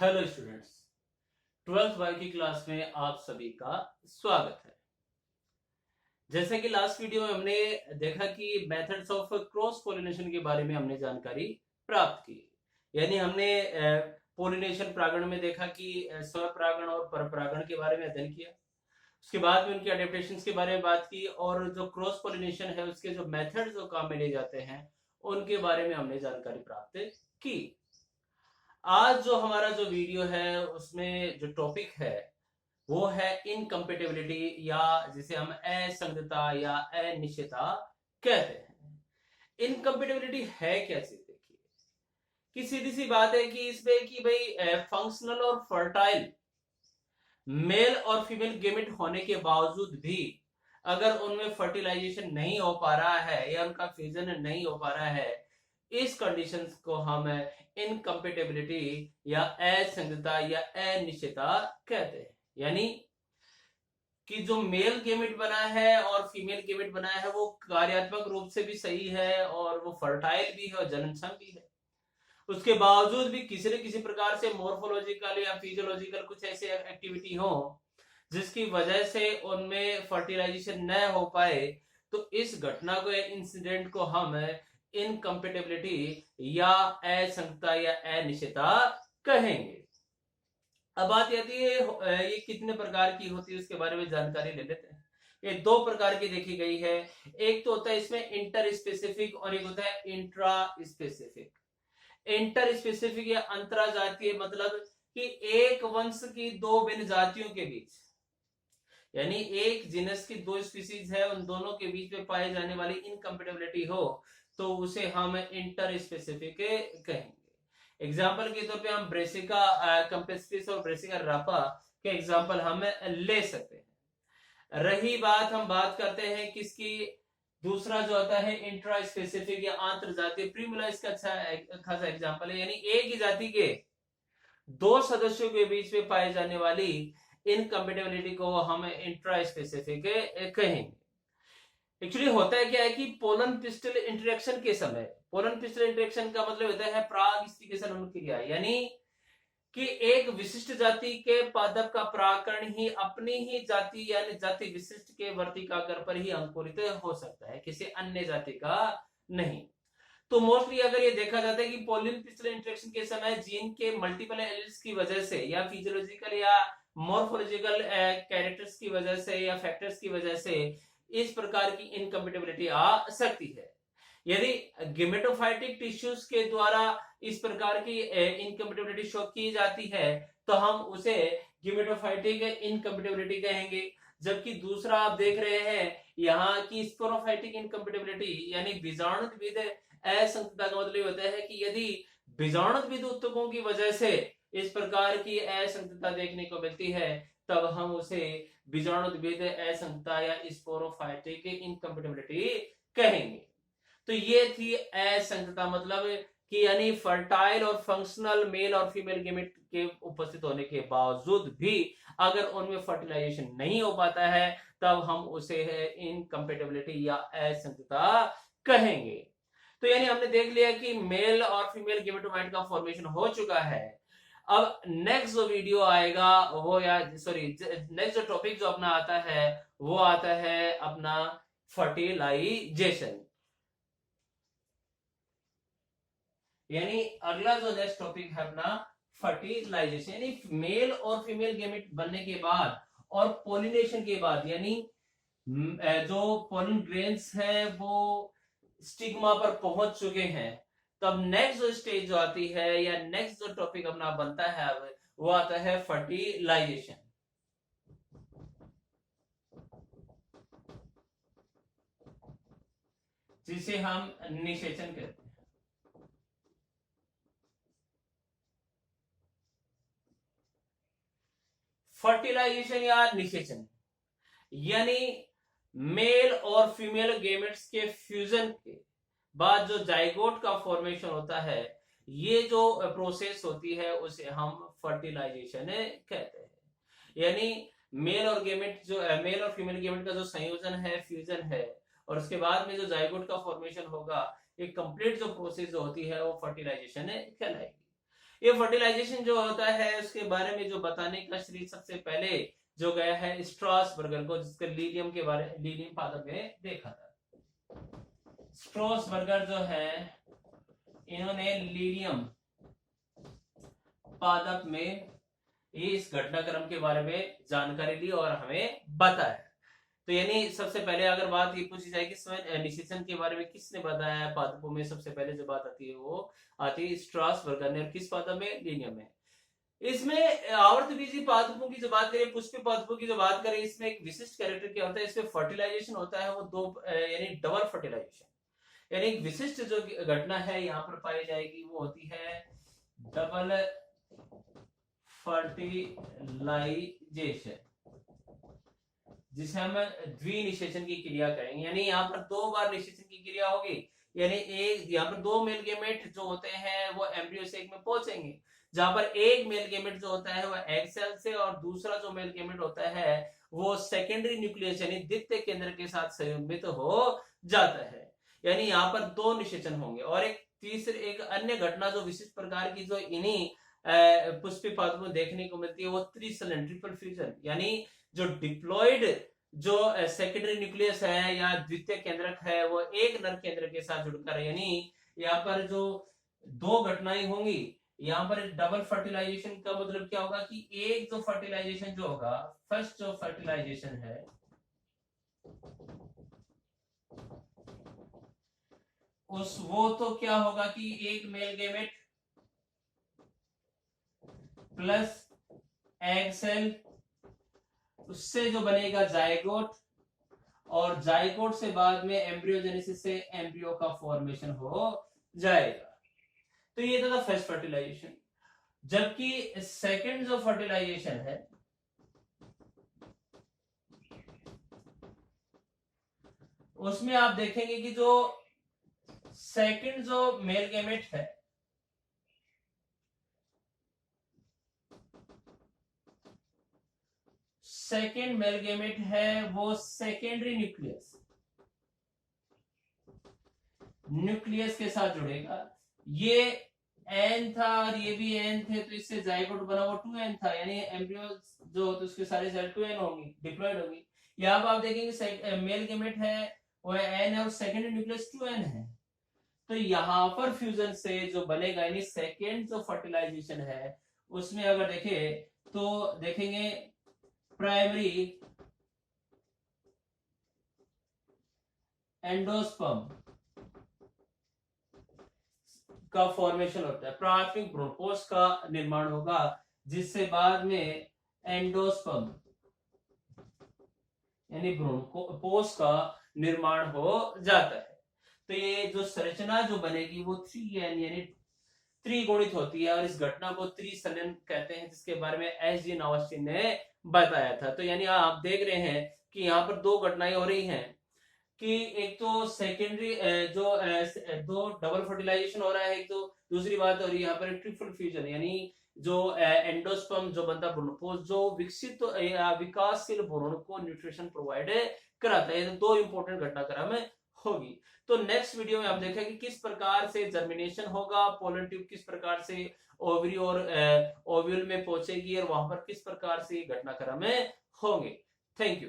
Hello students, 12th Y की class में आप सभी का स्वागत है। जैसे कि लास्ट वीडियो में हमने देखा कि मेथड्स ऑफ क्रॉस पोलिनेशन के बारे में हमने जानकारी प्राप्त की। यानी हमने पोलिनेशन परागण में देखा कि स्वपरागण और परपरागण के बारे में अध्ययन किया। उसके बाद में उनके अडेप्टेशंस के बारे में बात की और जो क्रॉस पोलिनेशन है उसके जो मेथड्स जो काम में ले जाते हैं उनके बारे में हमने जानकारी प्राप्त की। आज जो हमारा जो वीडियो है उसमें जो टॉपिक है वो है इनकम्पेटिबिलिटी या जिसे हम असंगतता या अनिश्चितता कहते हैं। इनकम्पेटिबिलिटी है क्या चीज? देखिए कि सीधी सी बात है कि इसमें कि भाई फंक्शनल और फर्टाइल मेल और फीमेल गेमेट होने के बावजूद भी अगर उनमें फर्टिलाइजेशन नहीं हो पा रहा है या उनका फ्यूजन नहीं हो पा रहा है, इस कंडीशंस को हम इनकम्पेटिबिलिटी या असंगतता या अनिश्चितता कहते हैं। यानी कि जो मेल गेमेट बना है और फीमेल गेमेट बना है वो कार्यात्मक रूप से भी सही है और वो फर्टाइल भी है और जननक्षम भी है, उसके बावजूद भी किसी न किसी प्रकार से मॉर्फोलॉजिकल या फिजियोलॉजिकल कुछ ऐसे एक्टिविटी हो जिसकी वजह से उनमें फर्टिलाइजेशन न हो पाए, तो इस घटना को या इंसिडेंट को हम इनकम्पेटिबिलिटी या असंगतता या अनिश्चितता कहेंगे। अब बात आती है ये कितने प्रकार की होती है उसके बारे में जानकारी ले लेते हैं। ये दो प्रकार की देखी गई है। एक तो होता है इसमें इंटर स्पेसिफिक और एक होता है इंट्रा स्पेसिफिक। इंटर स्पेसिफिक या अंतरा जातीय मतलब कि एक वंश की दो भिन्न जातियों के बीच, यानी एक जीनस की दो स्पीसीज है उन दोनों के बीच में पाए जाने वाली इनकम्पेटिबिलिटी हो तो उसे हम इंटर स्पेसिफिक कहेंगे। एग्जाम्पल के तौर पे हम ब्रेसिका कंपेस्टिस और ब्रेसिका रापा के एग्जाम्पल हम ले सकते हैं। रही बात, हम बात करते हैं किसकी, दूसरा जो आता है इंट्रा स्पेसिफिक या आंतर जातीय, प्रीमुला इसका अच्छा खासा एग्जाम्पल है। यानी एक ही जाति के दो सदस्यों के बीच में पाई जाने वाली इनकम्पेटिबिलिटी को हम इंट्रा स्पेसिफिक कहेंगे। एक्चुअली होता है क्या है कि पोलन पिस्टल इंटरेक्शन के समय, पोलन पिस्टल इंटरेक्शन का मतलब होता है पराग स्थितिकेशन अनुक्रिया, यानी कि एक विशिष्ट जाति के पादप का परागकण ही अपनी ही जाति यानी जाति विशिष्ट के वर्तिकाग्र पर ही अंकुरित हो सकता है, किसी अन्य जाति का नहीं। तो मोस्टली अगर ये देखा जाता है कि पोलिन पिस्टल इंटरेक्शन के समय जीन के मल्टीपल एलिल्स की वजह से या फिजियोलॉजिकल या मॉर्फोलॉजिकल कैरेक्टर्स की वजह से या फैक्टर्स की वजह से इस प्रकार की इनकम्पेटिबिलिटी आ सकती है। यदि गेमेटोफाइटिक टिश्यूज के द्वारा इस प्रकार की इनकम्पेटिबिलिटी शो की जाती है तो हम उसे गेमेटोफाइटिक इनकम्पेटिबिलिटी कहेंगे। जबकि दूसरा आप देख रहे हैं यहाँ की स्पोरोफाइटिक इनकम्पेटिबिलिटी यानी बीजाणुविद असंगतता का मतलब होता है कि यदि बीजाणुविद उत्तकों की वजह से इस प्रकार की असंगतता देखने को मिलती है तब हम उसे बीजाणुविद असंगतता या स्पोरोफाइटिक इनकम्पेटिबिलिटी कहेंगे। तो ये थी असंगतता, मतलब कि यानी फर्टाइल और फंक्शनल मेल और फीमेल गेमेट के उपस्थित होने के बावजूद भी अगर उनमें फर्टिलाइजेशन नहीं हो पाता है तब हम उसे इनकम्पेटिबिलिटी या असंगतता कहेंगे। तो यानी हमने देख लिया कि मेल और फीमेल गेमेटोफाइट का फॉर्मेशन हो चुका है। अब नेक्स्ट जो वीडियो आएगा वो या सॉरी नेक्स्ट जो टॉपिक जो अपना आता है वो आता है अपना फर्टिलाइजेशन। यानी अगला जो नेक्स्ट टॉपिक है अपना फर्टिलाइजेशन, यानी मेल और फीमेल गेमेट बनने के बाद और पोलिनेशन के बाद, यानी जो पोलन ग्रेन्स है वो स्टिग्मा पर पहुंच चुके हैं, तब नेक्स्ट जो स्टेज जो आती है या नेक्स्ट जो टॉपिक अपना बनता है अब वो आता है फर्टिलाइजेशन, जिसे हम निषेचन कहते हैं। फर्टिलाइजेशन या निषेचन यानी मेल और फीमेल गेमेट्स के फ्यूजन के बाद जो जाइगोट का फॉर्मेशन होता है, ये जो प्रोसेस होती है उसे हम फर्टिलाइजेशन कहते हैं। यानी मेल और गेमेट जो मेल और फीमेल गेमेट का जो संयोजन है, फ्यूजन है, और उसके बाद में जो जाइगोट का फॉर्मेशन होगा, एक कंप्लीट जो प्रोसेस जो होती है वो फर्टिलाइजेशन कहलाएगी। ये फर्टिलाइजेशन जो होता है उसके बारे में जो बताने का श्रेय सबसे पहले जो गया है स्ट्रॉसबर्गर को, जिसके लीलियम के बारे लीलियम पादप में देखा था। स्ट्रॉसबर्गर जो है इन्होंने लीलियम पादप में ये इस घटनाक्रम के बारे में जानकारी ली और हमें बताया। तो यानी सबसे पहले अगर बात ये पूछी जाए कि स्वयं निषेचन के बारे में किसने बताया पादपों में, सबसे पहले जो बात आती है वो आती है स्ट्रासबर्गर ने, और किस पादप में, लीनियम में। इसमें आवर्तबीजी पादपों की जो बात करें, पुष्पीय पादपों की जो बात करें, इसमें एक विशिष्ट कैरेक्टर क्या होता है, इसमें फर्टिलाइजेशन होता है वो दो यानी डबल फर्टिलाइजेशन, यानी एक विशिष्ट जो घटना है यहाँ पर पाई जाएगी वो होती है डबल फर्टिलाइजेशन, जिसे हम द्विनिषेचन की क्रिया करेंगे। यानी यहाँ पर दो बार निषेचन की क्रिया होगी, यानी एक यहाँ पर दो मेल गेमेट जो होते हैं वो एम्ब्रियो सेक में पहुंचेंगे, जहां पर एक मेल गेमेट जो होता है वो एग सेल से और दूसरा जो मेल गेमेट होता है वो सेकेंडरी न्यूक्लियस यानी द्वितीय केंद्र के साथ संयुग्मित हो जाता है। यानी यहाँ पर दो निषेचन होंगे। और एक अन्य घटना जो विशिष्ट प्रकार की जो इन्हीं पुष्पीय पादपों में देखने को मिलती है वो त्रिसलन, ट्रिपल फ्यूजन, यानी जो डिप्लॉयड जो सेकेंडरी न्यूक्लियस है या द्वितीय केंद्रक है वो एक नर केंद्र के साथ जुड़कर, यानी यहाँ पर जो दो घटनाएं होंगी, यहाँ पर डबल फर्टिलाइजेशन का मतलब क्या होगा कि एक जो फर्टिलाइजेशन जो होगा, फर्स्ट जो फर्टिलाइजेशन है वो तो क्या होगा कि एक male gamete plus egg cell, उससे जो बनेगा जाइगोट, और जाइगोट से बाद में एम्ब्रियोजेनेसिस से एम्ब्रियो का फॉर्मेशन हो जाएगा। तो ये था फर्स्ट फर्टिलाइजेशन। जबकि सेकंड जो फर्टिलाइजेशन है उसमें आप देखेंगे कि जो सेकंड जो मेल गेमेट है सेकेंड मेल गेमेट है वो सेकेंडरी न्यूक्लियस के साथ जुड़ेगा। ये एन था और ये भी एन थे, तो इससे जाइगोट बना वो 2n था, यानी एम्ब्रियो जो होते उसके सारे सेल 2n होंगी, डिप्लॉयड होंगी। यहाँ पर आप देखेंगे मेल गेमेट है वो एन है और सेकेंडरी न्यूक्लियस 2n है। तो यहाँ पर फ्यूजन से जो बनेगा, यानी सेकेंड जो फर्टिलाइजेशन है उसमें अगर देखें तो देखेंगे प्राइमरी एंडोस्पर्म का फॉर्मेशन होता है, प्राथमिक भ्रूणपोष का निर्माण होगा, जिससे बाद में एंडोस्पर्म यानी भ्रूणपोष का निर्माण हो जाता है। तो ये जो संरचना जो बनेगी वो 3n यानी त्रिगुणित होती है, और इस घटना को त्रिसलन कहते हैं, जिसके बारे में एस.जी. नावास्टिन ने बताया था। तो यानी आप देख रहे हैं कि यहाँ पर दो घटनाएं हो रही हैं कि एक तो सेकेंडरी जो दो डबल फर्टिलाइजेशन हो रहा है, एक तो दूसरी बात हो रही है यहाँ पर ट्रिपल फ्यूजन, यानी जो एंडोस्पर्म जो बनता भ्रूणपोष जो विकसित विकासशील भ्रूण को न्यूट्रिशन प्रोवाइड कराता है। दो इंपॉर्टेंट घटनाक्रम होगी। तो नेक्स्ट वीडियो में हम देखेंगे कि किस प्रकार से जर्मिनेशन होगा, पोलन ट्यूब किस प्रकार से ओवरी और ओव्यूल में पहुंचेगी और वहां पर किस प्रकार से घटनाक्रम होंगे। Thank you.